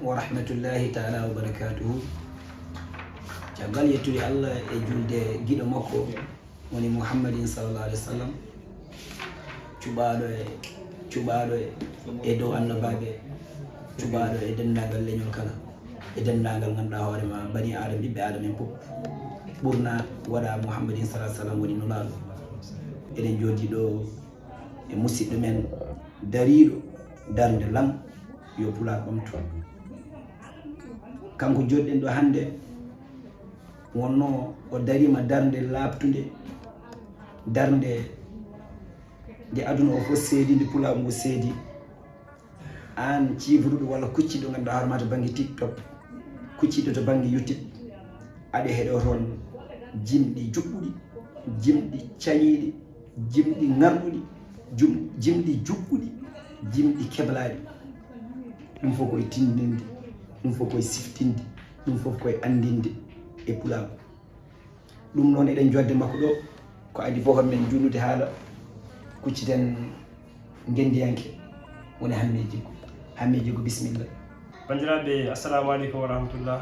ورحمة الله تعالى وبركاته. جعل يتولي الله يجود جيد مكو وني محمد صلى الله عليه وسلم. Cubado edo annabaɓe cubaɗo e dendagal leñol kala e dendagal ganduɗa hoorema bani adam ɓiɓɓe adam en fof ɓurna waɗa mouhammadin salah sallam woni nulaɗo eɗen jooɗi ɗo e musidɗo men dariɗo darde lam yo pulaar ɓamto kanko joɗɗen ɗo hande wonno o darima darde labtude darde nde aduna o fof seedi nde pulaar ngu seedi an cifruɗo walla kucciɗo ganduɗa hoorema to banggue TikTok kucciɗo to banggue YouTube aɗa heeɗo toon jimɗi juɓɓuɗi jimɗi cañiɗi jimɗi ngarɗuɗi jimɗi juɓɓuɗi jimɗi keblaɗi ɗum fof koye tindinde ɗum fof koye siftinde ɗum fof koye andinde e pulaar ɗum noon eɗen jodde makko ɗo ko adi fof men jullude haala kucciten gendiyanke woni Hamme Djigo bisimilla. Bandiraɓe assalamu aleykum wa rahmatullah.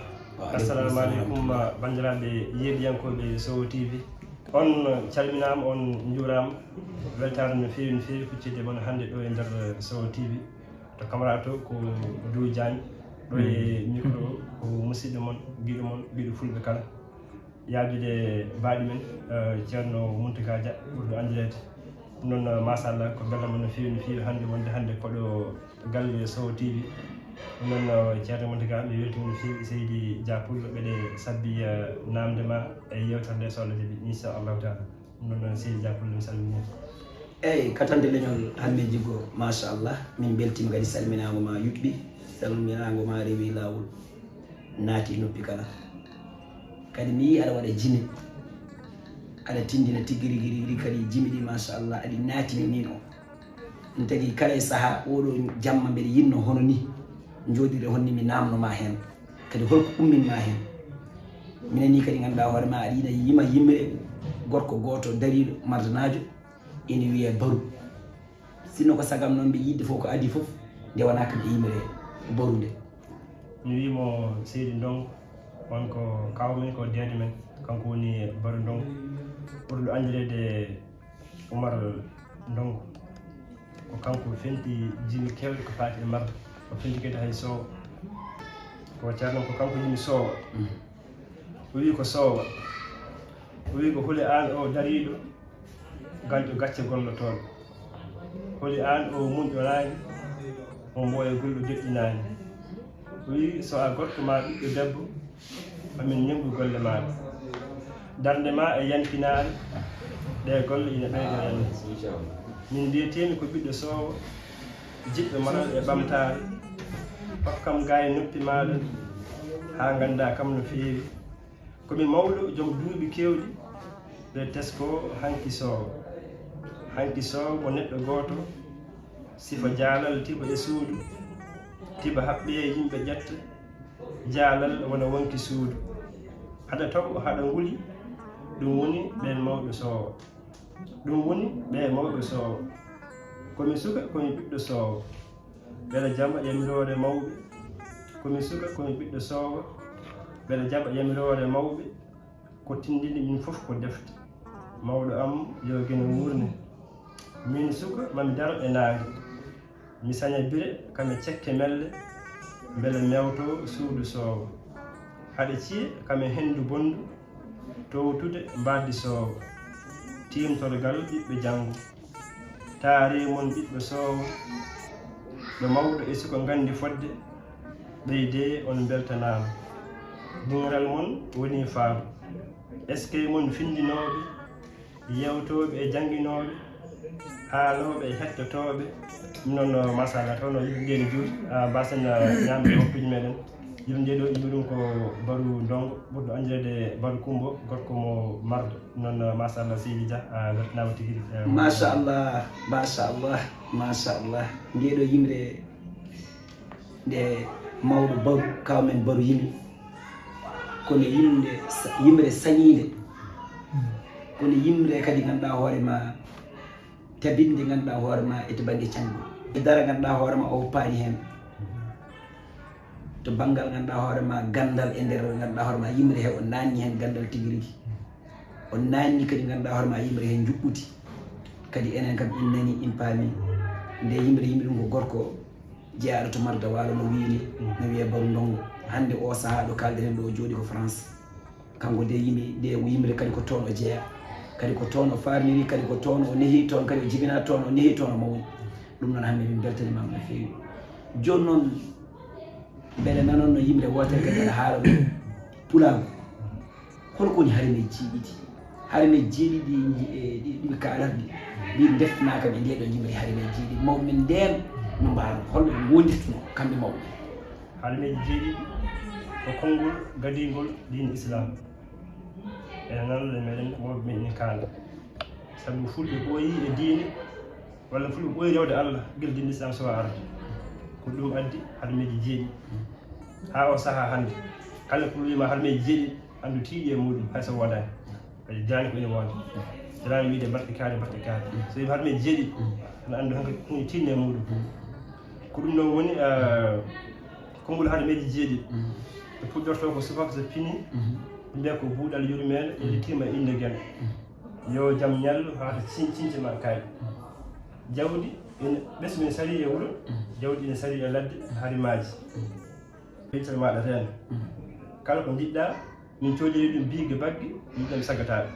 Assalamu aleykum bandiraɓe yeeɗiyankoɓe Sowo TV. On calminama on juurama weltare no fewi kuccide moon hande ɗo e nder Sowo TV to camara to ko Dou Diagne ɗo e micro ko musidɗo moon ɓiɗo fulɓe kala yaajude baaɗi men ceerno Mountaga Dia ɓurɗo andirede non machallah ko bellamo no fewi hande wonde hande koɗo galle Sowo TV non ceerno Mountaga mi weltima no fewi Seydi Dia Pullo ɓeɗe sabbi namdema e yewtere nde so Allah jaaɓi inchallahu taala non Seydi Dia Pullo mi salmini eyyi katande leñol Hamme Djigo machallah min beltima kadi salminagoma yuɓɓi salminagoma rewi lawol naati noppi kala kadi mi yi aɗa waɗa jimi aɗa tindina tigguiri kadi jimi ɗi machallah aɗi naatini nin o ɗum tagui kala e saaha oɗo jamma mbeɗa yinno hono ni jooɗire honni mi namnoma hen kadi holko umminma hen minen ni kadi ganduɗa hoorema aɗa yiiɗa yima yimre gorko goto dariɗo mardanajo ina wiye baru sinno ko sagam noon mbi yidde fof ko adi fof nde wona kam e yimre baru nde mi wimo Seydi Ndongo wonko kawmen ko dede men kanko woni Baru Ndongo ɓurɗo andirede Oumar Ndongo ko kanko fenti jimi kewɗe ko fati e marde o fenti kadi hay Sowo ko ceerno ko kanko yimi Sowo o wi ko Sowo o wi ko hule an o dariɗo ganƴo gacce gollotoɗo holi an o munƴorani o mboya gulɗo joƴƴinani o wi so a gorko ma ɓiɗɗo debbo amin ñemɓu golle maɗa darde ma e yantinare ɗe golle ina ɓeydo en min mbiyetemi ko ɓiɗɗo Sowo jiɗɗo maral e ɓamtare hokkam ga e noppi maɗa ha ganda kam no fewi komi mawɗo joom duuɓi kewɗi ɓe tesko hanki Sowo ko neɗɗo goto sifa jaalal tiɓa e suudu tiɓa haɓɓe e yimɓe ƴetta jaalal wona wonki suudu haɗa taw haɗa nguli ɗum woni ɓen mawɓe Sowo ɗum woni ɓe mawɓe Sowo komi suka komi ɓiɗɗo Sowo ɓeɗa jaɓa yamirore mawɓe komi suka komi ɓiɗɗo Sowo ɓeɗa jaɓa yamirore mawɓe ko tindini min fof ko defte mawɗo am yo guene wurne min suka mami daro e nangue mi saña bire kami cekke melle beele mewto suudu Sowo haɗa ciye kami hendu bondu towtude mbaddi Sowo timtorgal ɓiɓɓe janggo taari mon ɓiɓɓe Sowo ɓe mawɗo e suka gandi fodde ɓeyde on beltanama dingiral mon woni faamu eskey mon findinoɓe yewtoɓe e janguinoɓe haaloɓe e hettotoɓe non masala taw no yimɓe ne juuti mbasen ñamde hokkuji meɗen yimɓe ɗo imi ɗum ko Baru Ndongo ɓurɗo andirede Baru Kumbo gorko mo marde non machallah Seydi Dia weltanama tigui machallah ndeɗo yimre nde mawɗo Baru kawmen Baru yimi kono yimre sañide kono yimre kadi ganduɗa hoorema tabinde ganduɗa hoorema e to banggue canɗi e dara ganduɗa hoorema o paani hen to banggal ganduɗa hoorema gandal e nder ganduɗa hoorema yimre he o nanni hen gandal tigui rigui o nanni kadi ganduɗa hoorema yimre he juɓɓuti kadi enen kam in nani in paami nde yimre ɗum ko gorko jeeyaɗo to marda walo no wiini no wiye baru ndongo hande o saaha ɗo kalɗen ɗo o jooɗi ko France kanko de yimre kadi ko toon o jeeya kadi ko toon o farniri kadi ko toon o nehi toon kadi o jibina toon o nehi toon o mawni ɗum noon hande min beltanimama no feewi joni noon beele nanon no yimre wotere kadi aɗa haala ɗum pulago holko woni harime jiiɗiɗi harime jiiɗiɗi ɗiɓe kalarɗi mbi deftanaka ɓe ndeɗo yimre harime jiiɗiɗi mawɓe men nden no mbaano holno ɓe gondirtuno kamɓe mawɓe harimeji jeeɗiɗi ko konngol gadingol diine islam ene nanɗo meɗen mawɓe men ene kaala sabu fulɓe ɓooyi e diine walla fulɓe ɓooyi rewde Allah guila diine islam sowa arde ko ɗum addi harimeji jeeɗiɗi ha o saaha hannde kala ko wima harimeji jeeɗiɗi anndu tiiɗi e muɗum hayso woodani kadi jaani ko ene wooda jalaani wiide mbaɗɗe kaari so wima harimeji jeeɗiɗi ana anndu hankkadi ɗum tinne e muɗum ko ɗum ɗon woni konngol harimeji jeeɗiɗi ɓe puɗɗorto ko subaka so fini mbiya ko buuɗal yurmeɗe ƴettitima e inde gueɗe yo jaam ñallu hata cincince ma kaayi jawdi ene ɓesgu ene sari e wuuro jawdi ene sari e ladde harimaji ɓeytal maɗa reen kala ko jiɗɗa min coodiri ɗum biige bagge min ɗam sagataɓe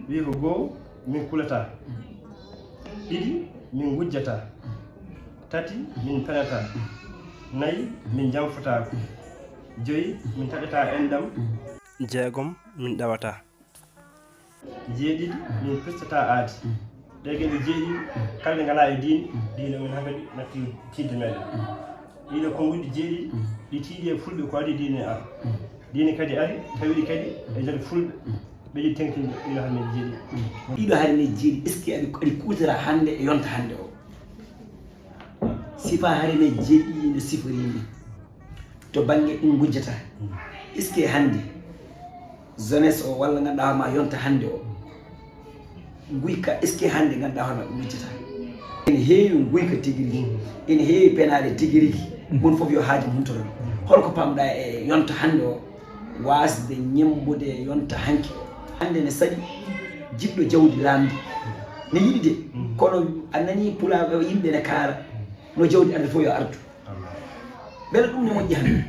wi ko goho min kulata ɗiɗi min gujjata tati min penata nayi min jamfotako joyi min taƴata endam jeegom min ɗawata jeeɗiɗi min pestata aadi ɗe geɗe jeeɗiɗi kala ɗe ngala e diine min hankadi natti tidde meɗen ɗiɗo konnguɗi jeeɗiɗi ɗi tiiɗi e fulɓe ko adi diine ar diine kadi ari tawiɗi kadi e nder fulɓe ɓe yiɗi tenkinde ɗiɗo harimeji jeeɗiɗi ɗiɗo harimeji jeeɗiɗi est ce que aɗi kuutira hannde e yonta hannde o sifa harimeji jeeɗiɗi no siforimi to banggue ɗum gujjata est ce que hannde jeunesse o walla ganduɗa hoorema yonta hannde o guyka est ce que hannde ganduɗa hoorema ɗum gujjata ene heewi guyka tigui rigui ene heewi penade tigui rigui won foof yo haaju humtoton holko pamɗa e yonta hannde o wasde ñembude yonta hanki hannde ne saɗi jiɗɗo jawdi lamdi ne yiɗi de kono a nani pulaɓe yimɓe ne kaala no jawdi arde fof yo ardu beele ɗum ne moƴƴi hannde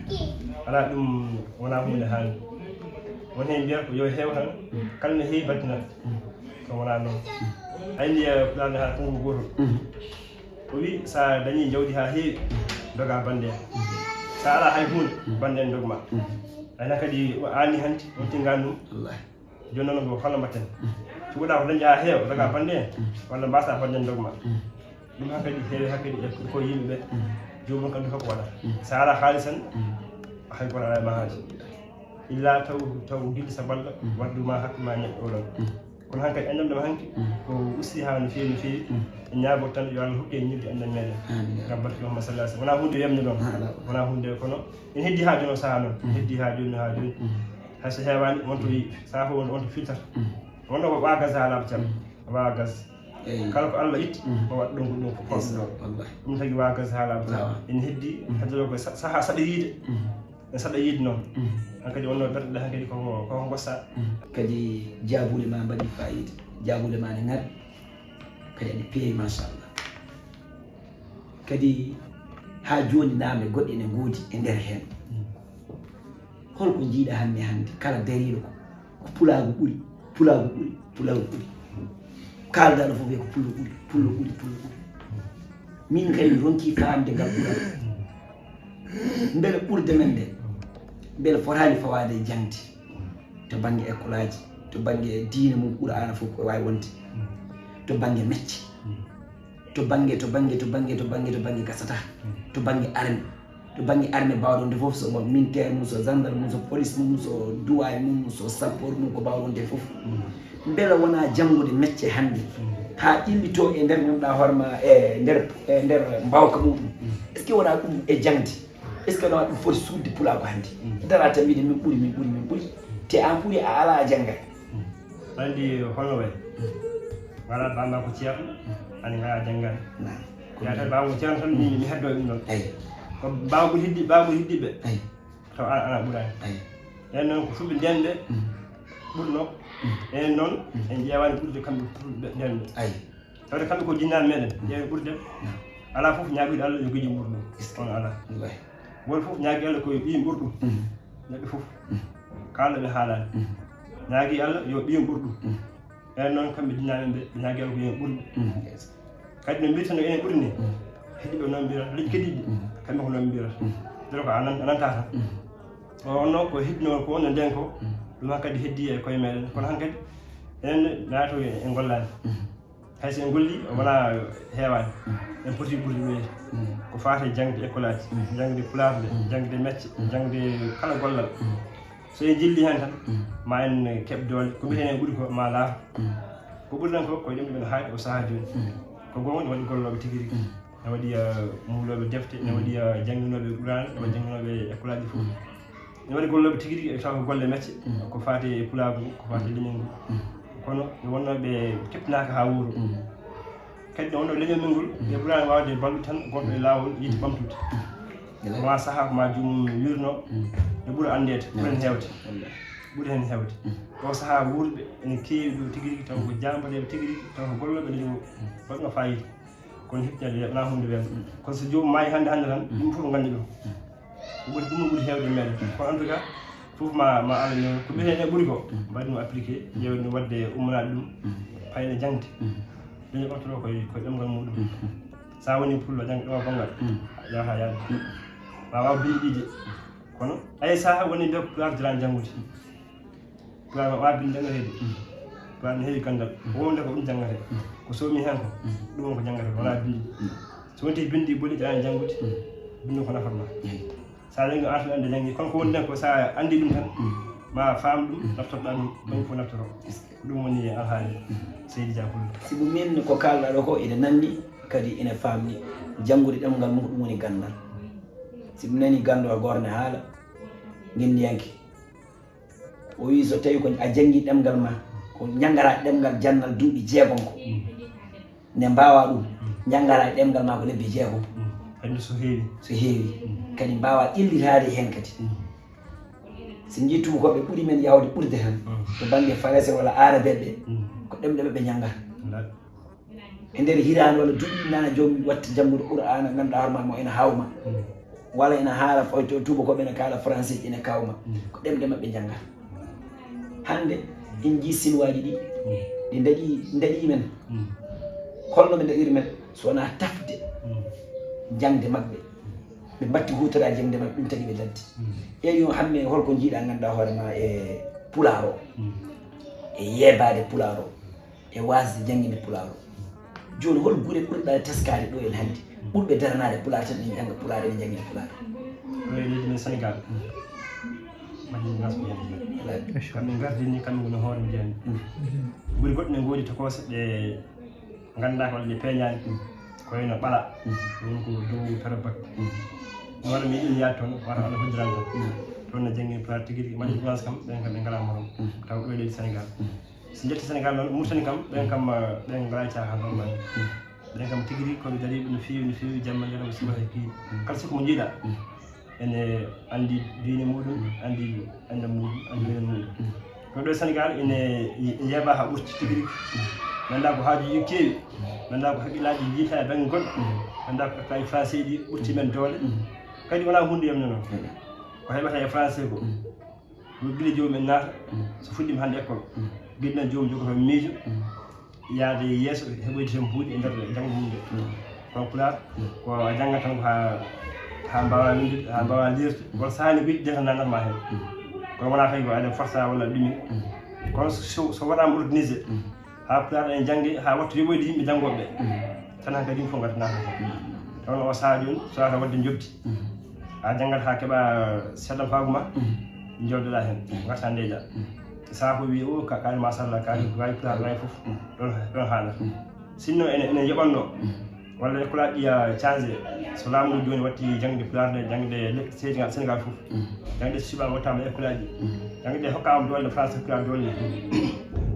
ala ɗum wona hunde hannde won hen mbiyata ko yo heew tan kala no heewi battinata ko wona noon hayndi pulaɓe ha konngol gotol o wi sa dañi jawdi ha heewi doga bande sa ala hay hunde bande en dogma ayna kadi anni hanti on tingani ɗum joni noon ko holno mbatten cuɓoɗa ko dañƴa ha heewa doga bande en walla mbasa bande en dogma ɗum hakkadi heewi hakkadi ko yimɓeɓe jomum kam fof waɗa sa ala haali tan hay goto ala ma haaji illa taw guiɗi sa balla wadduma hakkuma neɗɗo oɗon kono hankkadi andam ɗam hanki ko usti ha no feewi e ñaago tan yo Allah hokki en ñilde andam meɗen ngam barke Muhammad sallallahu alaihi wasallam wona hunde wemde ɗon wona hunde kono en heddi ha joni o saaha noon en heddi ha joni hayso heewani wonto saaha wonto filtata wonɗo ko wagas haalaɓe tan wagas kala ko Allah itti o waɗa ɗum ko ɗum ko posɗo ɗum tagui wagas haalaɓe tan en heddi haddoro ko saaha saɗa yiide en saɗa yiide noon hankkadi wonno berɗeɗe hankkadi koko gossa kadi jaabude ma mbaɗi fayida jaabude ma ne ŋaɗi kadi aɗa peewi machallah kadi ha joni namde goɗɗe ne goodi e nder hen holko jiiɗa hande kala dariɗo ko pulago ɓuuri kaldaɗo fof wiye ko pullo ɓuuri min kadi mi ronki famde ngal ɓuural beele ɓurde men nde beele fotani fawade e jangde to banggue école aji to banggue diine mum qur'ana fof ko wawi wonde to banggue mecce to banggue gasata to banggue armé bawɗo nde foof so militaire mum so gendarme mum so police mum so douane mum so sapeur mum ko bawɗo nde foof beele wona janggude mecce hande ha illito e nder ganduɗa hoorema e nder mbawka muɗum est ce que wona ɗum e jangde est ce que wona ɗum foti sudde pulago hande dara tan wiide min ɓuuri te an ɓuuri a ala jangga andi hono way wala bamba ko ceerno ani ha janggani yata bamba ko ceerno tan mi heddo ɗum ɗon ko babul hiddiɓe taw ana ɓurani en noon ko fulɓe ndende ɓurno en noon en ƴewani ɓurde kamɓe fulɓe ndende tawde kamɓe ko jinnaɓe meɗen ƴeewe ɓurde ala fof ñaaɓiɗo Allah yo gojim ɓurɗum on ala won fof ñaagui Allah koye ɓiyum ɓurɗum neɗɗo fof kalɗo ɓe haalani ñaagui Allah yo ɓiyum ɓurɗum en noon kamɓe jinnaɓe ɓe ɓe ñaagui Allah ko yen ɓurɓe kadi no mbirta no enen ɓurini heeɗiɓe noon mbirata liƴƴi kediɗi kamɓe ko noon mbirata dero ko ananta tan onno ko heddinowol ko onno nden ko ɗum han kadi heddi e koye meɗen kono han kadi enen naato en gollani hayso en golli wona heewani en poti ɓurde ɗoyde ko fate jangde école aji jangde pulaarde jangde métier jangde kala gollal so en jilli hen tan ma en keɓ doole ko mbiten en ɓuuri ko ma laaf ko ɓuri tan ko koye ɗum ɗumen haaɗi o saaha joni ko gonga ne waɗi golloɓe tigui rigui ne waɗi muuloɓe defte ne waɗi jangginoɓe qur'an ne waɗi jangginoɓe école aji fof ne waɗi golloɓe tigui rigui taw ko golle métier ko fate pulagu ko fate leñol ngol kono wonnoɓe keptinaka ha wuuro kadi wonno leñol ngol ɓe ɓurani wawde ballude tan gonɗo e lawol yiide ɓamtude ma saaha ko ma jomum wirno ɓe ɓuura andede ɓuuri hen hewde o saaha wuurɓe ene keewi ɗo tigui rigui taw ko jambaɗeɓe tigui rigui taw ko golloɓe leñol ngol waɗno fayida kono heptinade wona hunde weeso kono so jomum maayi hande tan ɗum fof gandi ɗum ko ɓuuri ɗum ɓuuri hewde e meɗen kono en tout cas fof ma Allah ñoo ko mbiyeten e ɓuuri ko mbaɗi ɗum appliqué ƴewde wadde ummanade ɗum payne jangde dañi ɓamtoto koye ɗemgal muɗum sa woni pullo jangde ɗo gongal yawata yaade ma waw bindiɗije kono ay saaha woni nde pulaar jarani janggude pulaar wawa binde jangatede pulaar ne heewi gandal wonde ko ɗum jangate ko somi hen ko ɗum on ko jangate wona bindi so wonti bindi boɗi jarani janggude bindi ko nafatma sa jangi artu ande jangi kono ko woni nden ko sa andi ɗum tan ma faam ɗum naftorɗa ɗum ɓañi fof naftoro ɗum woni alhaali Seydi Dia Pullo sibu min ko kalɗa ɗo ko ene nanni kadi ene famni janngude ɗemgal mum ɗum woni gandal sibu nani gando a gorne haala ginniyanke o wi so tawi ko a jangi ɗemgal ma ko janggata ɗemgal jannal duuɓi jeegom ko ne mbawa ɗum janggata ɗemgal ma ko lebbi jeegom andi so heewi kadi mbawa illitade hen kadi so jii tubakoɓe ɓuuri men yawde ɓurde tan to banggue français walla arabe ɓe ko ɗemɗe ɓe janggata e nder hirande walla duuɓi nana jomum watta janggude qur'ana ganduɗa hoorema mo ene hawma walla ene haala tubakoɓe ene kaala français ene kawma ko ɗemɗe mabɓe janggata hande en jii sinuwaji ɗi ɗi daƴi men holno ɓe daƴiri men so wona tafde jangde mabɓe ɓe batti hutora jangde mabɓe ɗum tagi ɓe laddi eyi o hamme holko jiiɗa ganduɗa hoorema e pular o e yeebade pular o e wasde jangguinde pular o joni hol guure ɓurɗa teskade ɗo en hannde ɓurɓe daranade pular tan en jangga pular en jangguinde pular ɗo e leydi men Sénégal majjinnaso kamɓe gardini kamɓe gono hoore mbiyanmi guuri goɗɗe ne goodi to kose ɓe gandaka walla ɗe peeñani koyno ɓala woni ko dow tarabak ɗum waɗa mi yiɗin yaade toon wata Allah hoddiran toon toon ne jangguini pular tigui rigui majji France kam ɓen kam ɓe ngala morom taw ɗo e leydi Sénégal so jetti Sénégal noon Mauritanie kam ɓen kam ɓen ngala cahan ɗon mani ɓen kam tigui rigui koɓe daariɓe no fewi jamma jara o sibata kiiɗi kala sikko mo jiiɗa ene andi diine muɗum andi anda muɗum andi wene muɗum kono ɗo e Sénégal ene yeeɓa ha ɓurti tigui rigui ganda ko haajuji keewi ganda ko haqqillaji jiita e banggue goɗɗo ganda ko haqqillaji français ɗi ɓurti men doole kadi wona hunde yamne noon ko heɓata e français ko guila jomum en naata so fuɗɗima hande école guiɗɗan jomum jogoto miijo yaade yeeso heɓoyde ten buuɗi e nder jangde mum nde kono pular ko a jangat tan ko ha mbawa windude ha mbawa lirde won sahani wiide deta nanatma hen kono wona tawi ko aɗa força walla ɗumi kono so waɗama organisé ha pular en jangge ha wattu yoɓoyde yimɓe janggoɓe tan han kadi yimɓe fof gaddanaka taw o saaha joni so wata wadde jobdi a janggat ha keeɓa seeɗa faagu ma joddoɗa hen garta ndeeja saaha ko wi o kaali machallah kaali wawi pular wawi foof ɗon haalata sinno ene yoɓanno walla école aji ɗi changé so laamu ndu joni watti jangde pular nde jangde Sénégal foof jangde suɓama wattama école aji jangde hokkama doole France pular doole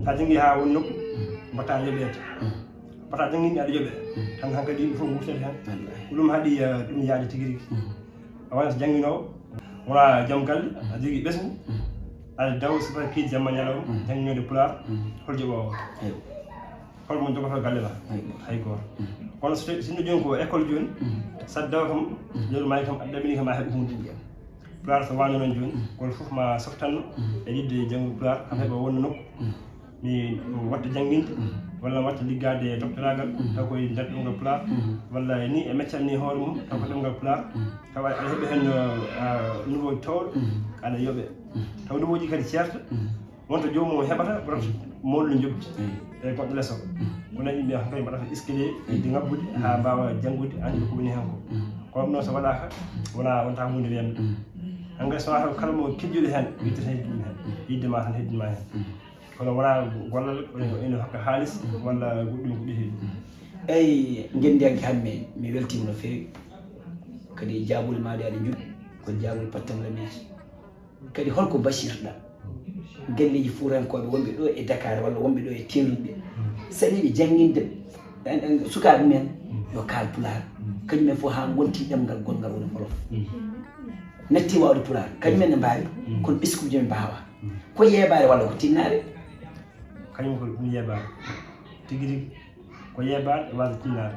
sa jangi ha won nokku mbatta yoɓede mbatta jangguini aɗa yoɓe tan hankkadi yimɓe foof wurtete hen ko ɗum haaɗi ɗum yaade tigui rigui wona so janginowo wona joom galle a jogii ɓesgu aɗa daw so tawi kiidi jamma ñalawma janginode pulaar hol joɓowo holmo jogoto galle ma hay goto kono sinno joni ko école joni saɗa dawa kam joni mani kam aɗa ɗamini kam a heeɓa hunde pulaar so wano noon joni kono fof ma softanno e yidde janggude pulaar kam heeɓa wonno nokku mi watta jangginde walla watta liggade doctoragal taw koye nder ɗemgal pulaar walla ni e meccanni hoore mum taw ko ɗemgal pulaar taw aɗa heeɓa hen niveau ji towɗo aɗa yooɓe taw niveau ji kadi ceerta wonto jomum heɓata ɓurata mollo jobdi e goɗɗo lees o kono yimɓe hankkadi mbaɗata escalier yidde ngabbude ha mbawa janggude andi ko woni hen ko kono noon so waɗaka wonta hunde wiyande hankkadi so wata kala mo kejjuɗo hen wittata heddima hen yiddema tan heddima hen kono wona gollal ene hokka haalis walla goɗɗum goɗɗiti eyi gendiyanke hammi mi weltima no fewi kadi jaabule maɗe aɗa juɗɗi ko jaabule pattamla meji kadi holko basirɗa galleji fuurankoɓe wonɓe ɗo e Dakar walla wonɓe ɗo e teruɓe saɗiɓe jangginde sukaɓe men yo kaal pulaar kañumen fof ha gonti ɗemgal gongal woni olof natti wawde pulaar kañumen ne mbawi kono ɓeskuji men mbawa ko yeeɓare walla ko tinnare kañum ko ɗum yeeɓare tigui rigui ko yeeɓare e wasde tinnare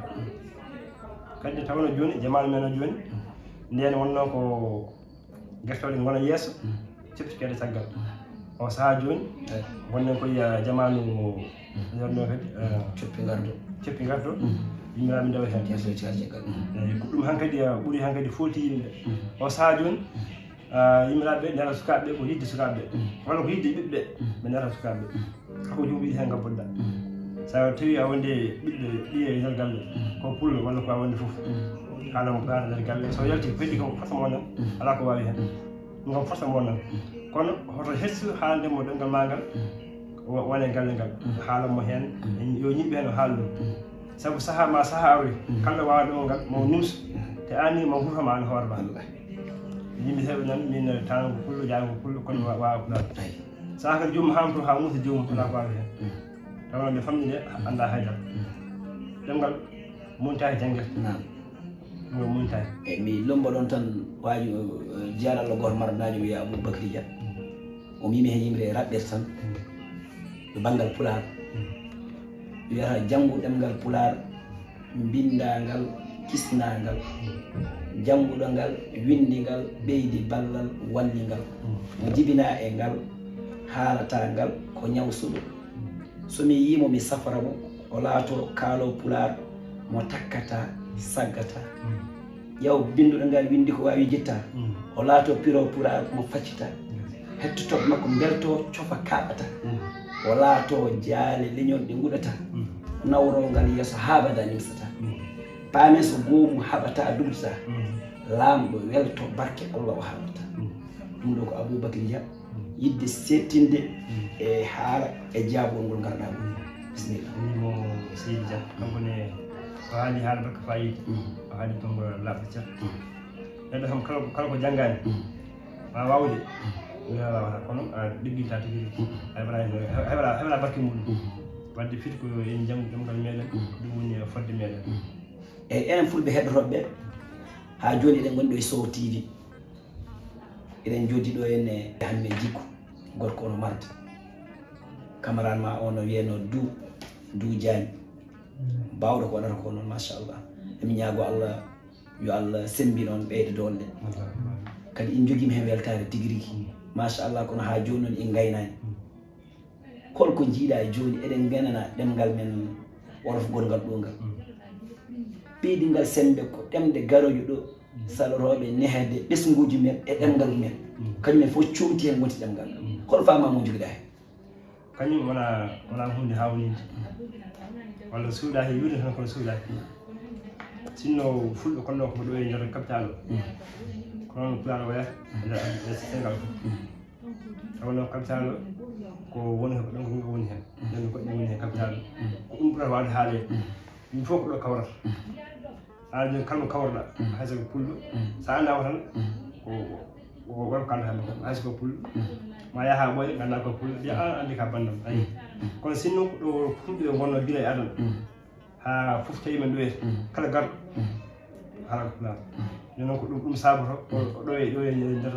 kadi tawno joni jamanu men o joni nden wonno ko guertoɗe gona yeeso ceptikeɗe caggal o saaha joni gonnen koye jamanu yorno kadi ceppi gardo yimiraɓe ndewa hen eyi ko ɗum hankkadi ɓuuri hankkadi folti yimɓe o saaha joni yimiraɓeɓe ndera sukaɓeɓe ko yidde sukaɓeɓe walla ko yidde ɓiɓɓe ɓe ndera sukaɓeɓe kako jom wiɗi hen gabbotoɗa sa tawi a wonde ɓiɗɗo ɓiye e nder galle ko pullo walla ko a wonde foof haalamo ɓaata nder galle so yalti ko heddi kam fota monan ala ko wawi hen ɗum kam fota monan kono hoto hettu haaldemo ɗemgal ma ngal wone galle ngal haalamo hen yo yimɓe hen o haala ɗum saabu saaha ma saaha awri kala wawa ɗo ngal mo numsa te anni mo hurtoma an hoore ma yimɓe heeɓe nan min tan ko pullo jaan ko pullo kono wawa pulaar saaha kadi jomum hamto ha muusa jomum ala ko wawi hen tawa nde famɗi nde anda haydara ɗemgal muntaki janguirde ɗum muntaki eyyi mi lomba ɗon tan waji jarallo goto maranajo wiya Aboubacry Dia o mimi hen yimre raɓɓere tan ɗo banggal pulaar wiyata janggu ɗemgal pulaar bindagal kisnagal jangguɗo ngal windigal ɓeydi ballal walligal mo jibina e ngal haalata ngal ko ñawsuɗo somi yimo mi safara mo o laato kaalo pulaar mo takkata saggata yaw binduɗo ngal windi ko wawi jetta o laato piro pulaar mo faccita hettotoɓe makko belto cofa kaɓata o laato jaale leñol ɗe guɗata nawro ngal yeeso haabada nimsata paame so goomu haɓata dumtata laamɗo welto barke Allah o haɓata ɗum ɗo ko Aboubacry Dia yidde settinde e haala e jaabol ngol garɗa ɗum bisimilla mo Seydi Dia kanko ne o haali haala barka fayida o haali tongo laaɓde cat neɗɗo kam kala ko janggani ma wawde wawata kono a ɗigguinta tigi heɓana barke muɗum wadde fiiti ko en janggu ɗemgal meɗen ɗum woni fodde meɗen eyyi enen fulɓe heɗotoɓeɓe ha joni eɗen goni ɗo e Sow TV eɗen joddi ɗo henne hammen jikku gorko ono marde camarade ma ono wiyeno du Diagne bawɗo ko waɗata ko noon machallah emi ñaago Allah yo Allah sembi noon ɓeyde donde kadi in joguima hen weltare tigui rigui machallah kono ha joni noon en gaynani holko jiiɗa e joni eɗen ganana ɗemgal men wolof gongal ɗo ngal ɓeydingal sembe ko ɗemde garojo ɗo saloroɓe nehede ɓesguji men e ɗemgal men kañumen fof comti hen gonti ɗemgal hol famamo joguiɗa hen kañum wona hunde hawnide walla suuɗaki wiide tan kono suuɗaki sinno fulɓe konno ko ɗo e nder capital o ko noon pulaar o wayata nder Sénégal fof tawno capital o ko woni ko ɗon ko woni hen nden goɗɗi woni hen capital o ko ɗum ɓurata wawde haalede yimɓe fof ko ɗo kawrata an joni kalmo kawrɗa hayso ko pullo sa andama tan ko wonko kalata hen hayso ko pullo ma yaha ɓooya ganda ko pullo mbiya an andi ka bandam ayi kono sinno ko ɗo fulɓe wonno gila e adana ha fof tawi men ɗoyete kala garɗo haala ko pulaar non ko ɗum saboto ɗo e nder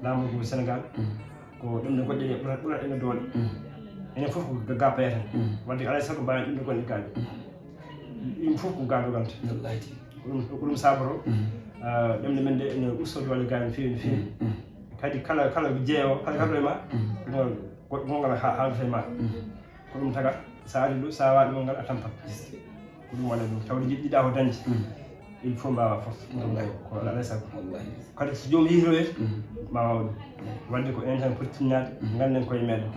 laamu ngu Sénégal ko ɗum ne goɗɗe ɗe ɓurat ene doole enen fof ko gappa tan wadde alay sago mbawi ɗum ɗo gonɗe gaaɓe ɗum fof ko gadoganta ko ɗum saboto ɗemde men de ene usto doole gaaɓe no fewi no fewi kadi kala jeeyowo kala kaɗo e ma gongal haaldata e ma ko ɗum taga sa ari ɗo sa waɗi gongal a tampat ko ɗum waɗa ɗum tawde jiɗɗiɗa ko dañde il faut mbawa fof ko alay sago kadi so jomum yihroye ma wawa ɗum wadde ko enen tan poti tinnade ganden koye meɗen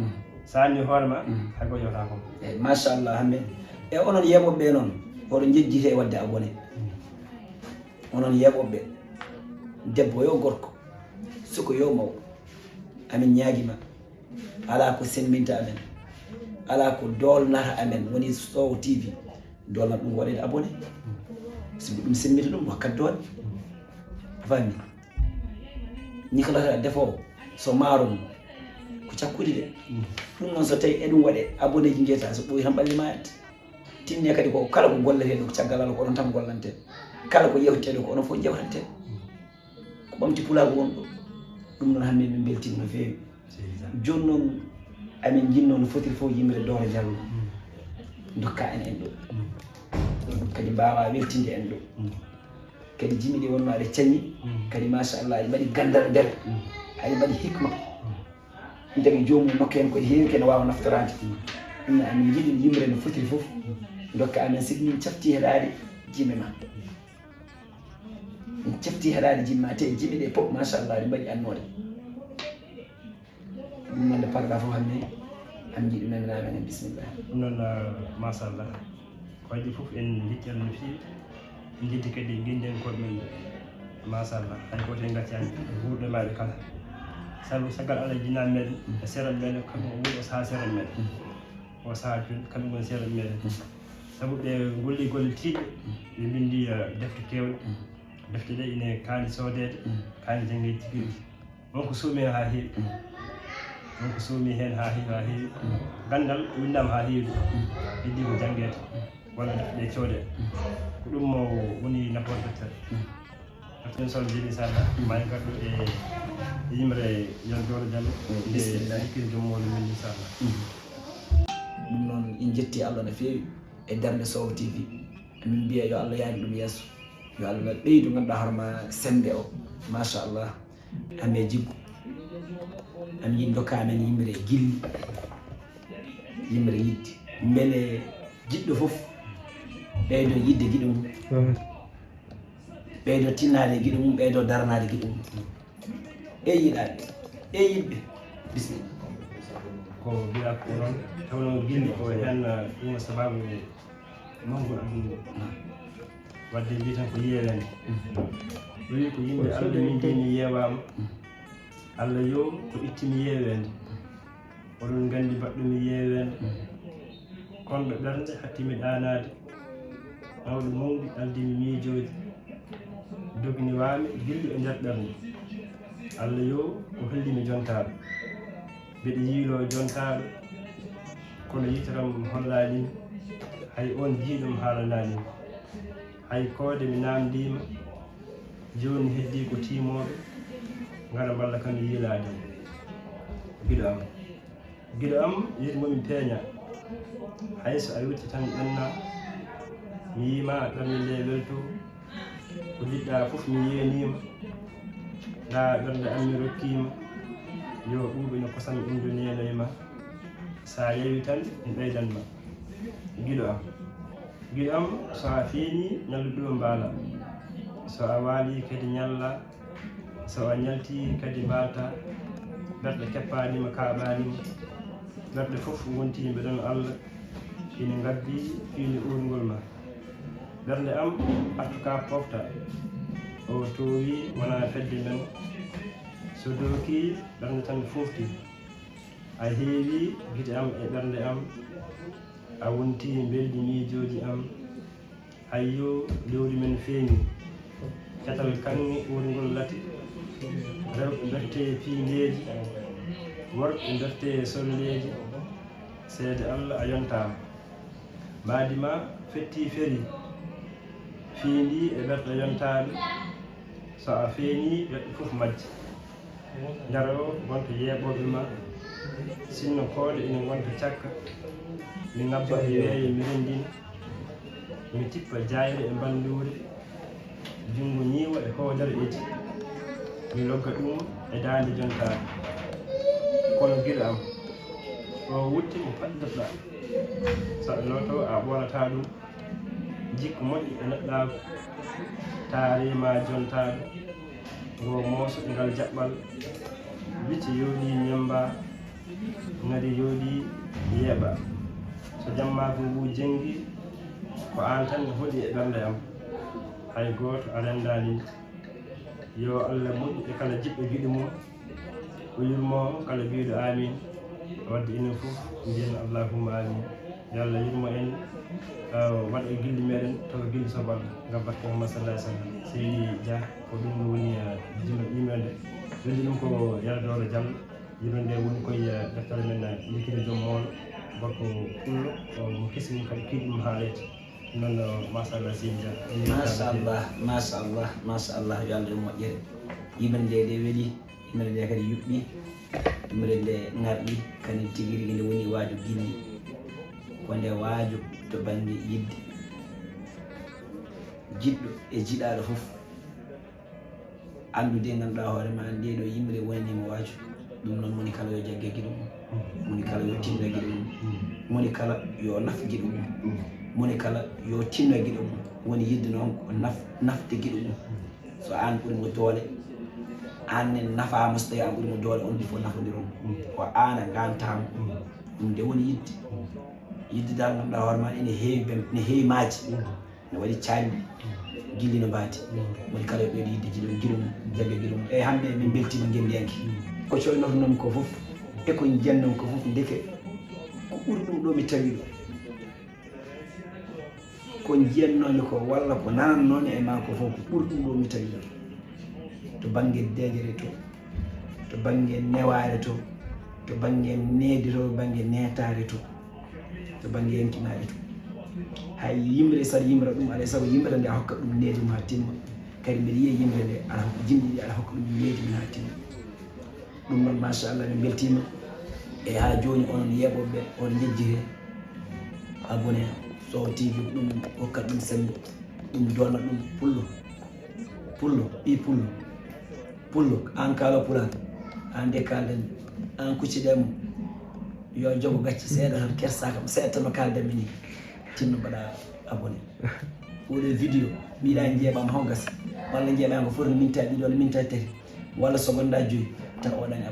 sa anni hoore ma hay goto yewata kom eyyi machallah hammen e onon yeɓoɓe noon oɗo jejjite wadde abonné onon yeɓoɓe debbo yo gorko suko yo mawɗo amin ñaaguima ala ko semminta amen ala ko dolnata amen woni Sow TV dolnata ɗum waɗede abonné siko ɗum semmita ɗum hokkat doole a fammi ñiklata defowo so maaro mum ko cakkude de ɗum noon so tawi eɗum waɗe abonné ji gueta so ɓooyi tan ɓalli ma yette tinne kadi ko kala ko golleteɗo ko caggal Allah ko onon tan gollante kala ko yewteteɗo ko onon fof jewtante ko ɓamti pulago wonɗo ɗum noon hande min beltima no fewi joni noon amin jinno no fotiri fof yimre Doro Diallo dokka en ɗo kadi mbawa weltinde en ɗo kadi jimi ɗi wonno aɗa cañi kadi machallah aɗa mbaɗi gandal nder aɗa mbaɗi hikma daga jomum nokka en koye heewi kene wawa naftorade ɗum amin jiiɗi yimre no fotiri fof dokka amen sigi min cafti heɗade jimi ma min cafti heɗade jimi ma te jimi ɗe fof machallah ɗe mbaɗi annode ɗum noon nde parɗa fof hande am jiiɗi naniraɓe en bisimillah ɗum noon machallah ko waɗi fof en jitti Allah no fewi en jitti kadi guinden koɗe men machallah hay goto en gaccani wuurɗe maɓe kala sabu sagal Allah jinnaɓe meɗen e seeɗan meɗen kamɓe wuuro saaha seeɗan meɗen o saaha joni kamɓe goni seeɗan meɗen sabu ɓe golli golle tiiɗe ɓe bindi defte kewɗe defte ɗe ine kaani soodede kaani jangguede tigui rigui wonko suumi hen ha heewi wonko suumi hen ha heewi gandal windama ha heewi iddi ko jangguede walla defte ɗe coodede ko ɗum woni nafoore deftere deftere sol jeeɗi sada ma en garɗo e yimre yon Doro Diallo nde hakkille joom woni min inchallah ɗum noon en jetti Allah no fewi e darde Sow TV min mbiya yo Allah yaani ɗum yeeso yo Allah ɓeydu ganduɗa hoorema sembe o machallah ame jiggo ami yiɗi dokka amen yimre gilli yimre yidde beele jiɗɗo foof ɓeydo yidde guiɗo mum ɓeydo tinnade guiɗo mum ɓeydo daranade guiɗo mum e yiɗaɓe e yiɗɓe bisimilla ko mbiya ko noon tawno gilli ko hen ɗum sababu mawgol aduna wadde mbi tan ko yewende wi ko yimɓe Allah min jeni yewama Allah yo ko ittimi yewende oɗon gandi baɗɗumi yewende konɓe ɓernde hattimi ɗanade mawɗo mawɗi aldimi miijoji dogni wami gilli e nder ɓernde Allah yo ko hollimi jontaɗo mbeɗa yiilo jontaɗo kono yitaram hollanimi hay on jiiɗum haalananimi hay koode mi namdima joni heddi ko timoɓe gara mballa kam yiilade guiɗo am yiɗi momi peeña hayso a witti tan ɗanna mi yima a ɓerni nde welto ko jiɗɗa fof mi yenima ɗa ɓernde am mi rokkima yo ɓuuɓi no kosam ɗumdu nenoyma sa yewi tan mi ɓeydanma guiɗo am so a fiini ñalluɗo mbaala so a waali kadi ñalla so a ñalti kadi mbalta ɓerɗe keppanima kaɓanima ɓerɗe fof wontimɓe ɗon Allah ina ngabbi fiinde urngol ma ɓernde am artuka pofta o towi wona fedde men so doki ɓernde tan fofti a heewi gite am e ɓernde am a wonti belɗi miijoji am hayyo lewru men feeñi catal kanŋe urngol lati rewɓe mberte piindeji worɓe mberte solleji seede Allah a yontama mbadima fetti feri fiindi e ɓerɗe yontaɓe so a feeñi yoɓɓe fof majji ndaro wonto yeeɓoɓe ma sinno koode ina gonta cakka mi ngabba e weeyo mi rendina mi tippa jayre e bandure junngo ñiiwa e hoodere eti mi logga ɗum e daande jontaade kono gila am o wutti mo paɗɗoɗa saɗa loto a ɓolata ɗum jikku moƴƴi e neɗɗaago taarima jontaade ngo mooso ngal jaɓɓal wicce yooɗi ñemba ngadi yooɗi yeeɓa so jammaago ngu jengi ko an tan ne hoɗi e ɓernde am hay gooto a renndani yo Allah moƴƴu e kala jiɓɓe giɗi mum o yurmo kala biiɗo amin wadde enen fof mbiyen allahumma amin yo Allah yurmo en waɗa gilli meɗen tawa gilli sobal ngam barke Muhammad sallallahu alaihi wasallam Seydi Dia ko ɗum woni jillo yimɓe windi ɗum ko yardore Diallo yimɓe nde woni koye deftere men likkide joom mawɗo gorko pullo mo kesi mum kadi kiiɗi ɗum haalede noon machallah Seydi Dia machallah yo Allah ɗum moƴƴere yimɓe nde ɗe weeli yimɓe nde kadi yuɓɓi yimɓe nde ŋarɗi kadi tigui rigui nde woni waaju gilli wonde waaju to banggue yidde jiɗɗo e jiɗaɗo foof andude ganduɗa hoore ma nde ɗo yimɓe nde wonanima waaju ɗum noon moni kala yo jagge guiɗo mum moni kala yo tinno guiɗo mum moni kala yo naf guiɗo mum moni kala yo tinno guiɗo mum woni yidde noon ko nafde guiɗo mum so an ɓuurimo doole an ne nafama so tawi an ɓuurimo doole on ɗi fof nafodiron ko an a gantama ɗum nde woni yidde yidde dal ganduɗa hoore ma ene heewi maaji ne waɗi cañde gilli no mbaati woni kala yo ɓeydo yidde guiɗo mum jagge guiɗo mum eyyi hande min beltima gendiyanke ko coynotonomi ko foof e ko jennomi ko foof ndeke ko ɓuuri ɗum ɗo mi tawi ɗo ko jiyannomi ko walla ko nanannomi e ma ko fof ko ɓuuri ɗum ɗo mi tawi ɗo to banggue deejere to banggue neware to banggue needi to banggue netare to banggue yenkinare to hay yimre saɗa yimra ɗum alay saago yimre nde a hokka ɗum needi mum ha timma kadi mbiɗa yiya yimre nde aɗa hokka jimɗi ɗi aɗa hokka ɗum needi mum ha timma ɗum noon machallah min beltima e ha joni onon yeɓoɓe on jejjire abonné Sow TV ɗum hokkat ɗum sembe ɗum donna ɗum pullo an kaalo pulan an de kalden an kucciɗemo yo jogo gacci seeɗa tan kersaka seeɗa tan no kaldenmi ni tinno mbaɗa abonné oɗo vidéo mbiɗa jeeɓama haw gasa walla jeeɓama ko foti no mintaji ɗiɗi walla mintaji tati walla so gonɗa joyyi tan oɗani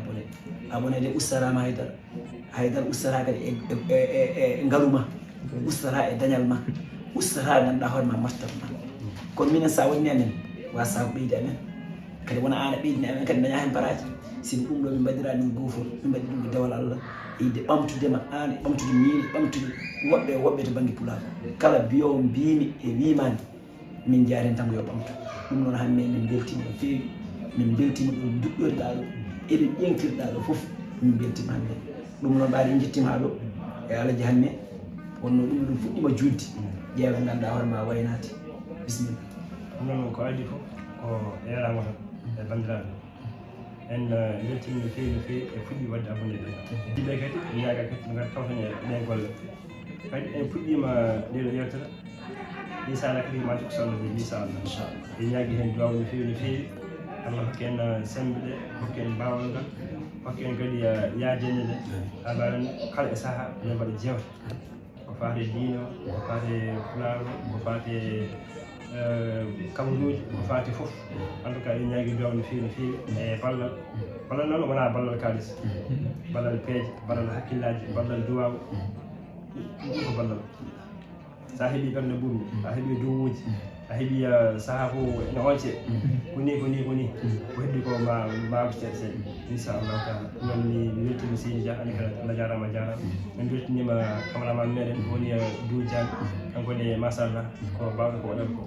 abonné de ustarama haydara ustara kadi e ngaluma ustara e dañal ma ustara ganduɗa hoore ma martaba ma kono minen sa wonni amen wasa ko ɓeydi amen kadi wona an a ɓeydini amen kadi daña hen baraji sino ɗum ɗo min mbaɗira ɗum goofol min mbaɗi ɗum ko dewal Allah yide ɓamtudema an e ɓamtude min e ɓamtude woɓɓe to banggue pulaar kala biyowo mbimi e wimani min jaaren tan ko yo ɓamtu ɗum noon hande min beltima no feewi min beltima ɗo duɗɗoriɗa ɗo eɗen ƴenktirɗa ɗo foof min beltima hande ɗum noon mbaɗi jettima ɗo e alaji hande wonno ɗum fuɗɗima judde ƴeewa ganduɗa hoore ma waynade bisimilla ɗum noon ko addi fof ko eerama tan e bandiraɓe en beltima no feewi e fuɗɗi wadde abonné ɗe jiɓe kadi ñaaga kadi ngar tawtan e ɗen golle kadi en puɗɗima ɗeɗo yewtere inshallah kadi ma jokko sallah de inchallah e ñaagui hen duwaw no feewi Allah hokki en sembe ɗe hokki en bawal ngal hokki en kadi yaajende nde ha mbawen kala e saaha ene mbaɗa jewte ko fate diine o ko fate pulaar o ko fate kabaruji ko fati foof en tout cas en ñaagui duwaw no feewi e ballal noon wona ballal kalis ballal peeje ballal hakkillaji ballal duwaw ɗum ko ballal sa heeɓi ɓernde ɓurmi a heeɓi dowuji a heeɓi saaha fo ene once koni ko heddi ko ma ceeɗe seeɗa inchallahu taala ɗum noon mi weltima Seydi Dia ani kala Allah jarama min beltinima cameraman meɗen woni Dou Diagne kankone machallah ko bawɗo ko waɗata ko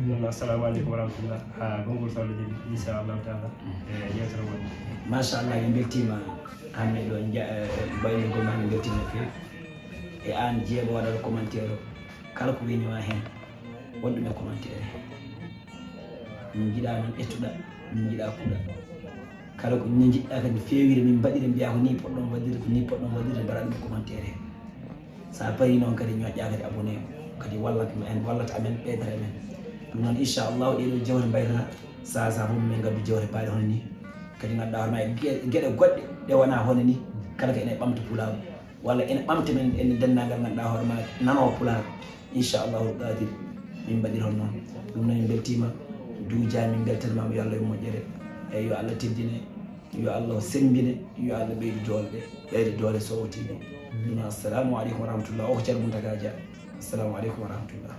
noon assalamu aleykum wa rahmatullah ha gongol sawle jeeɗi inchallahu taala e yewtere woni machallah min beltima hande ɗo baynugol ma min beltima no feewi e an jeeɓo waɗata commentaire o kala ko weñowa hen wonɗum e commentaire min jiiɗa noon ƴettuɗa min jiiɗa kuuɗa kala ko ni jiɗɗa kadi feewire min mbaɗire mbiya ko ni poɗɗon waɗirde ko ni poɗɗon waɗirde mbaɗa ɗum commentaire sa paari noon kadi ñoƴƴa kadi abonné kadi wallata amen ɓeydata amen ɗum noon inchallahu ɗeɗo jewte mbaytata sa fof min gaddu jewte mbaɗe hono ni kadi ganduɗa hoorema e gueɗe goɗɗe ɗe wona hono ni kala ko ene ɓamta pulaar walla ene ɓamta men ene dendagal ganduɗa hoorema nanowo pulaar inchallahu qadir min mbaɗir hon noon ɗum noon min beltima duujani min beltanimama yo Allah yo moƴƴere eyyi yo Allah teddine yo Allah sembine yo Allah ɓeydu doole ɓeyde doole Sowo TV ɗum noon assalamu aleykum wa rahmatullah o ko Ceerno Mountaga Dia assalamu aleykum wa rahmatullah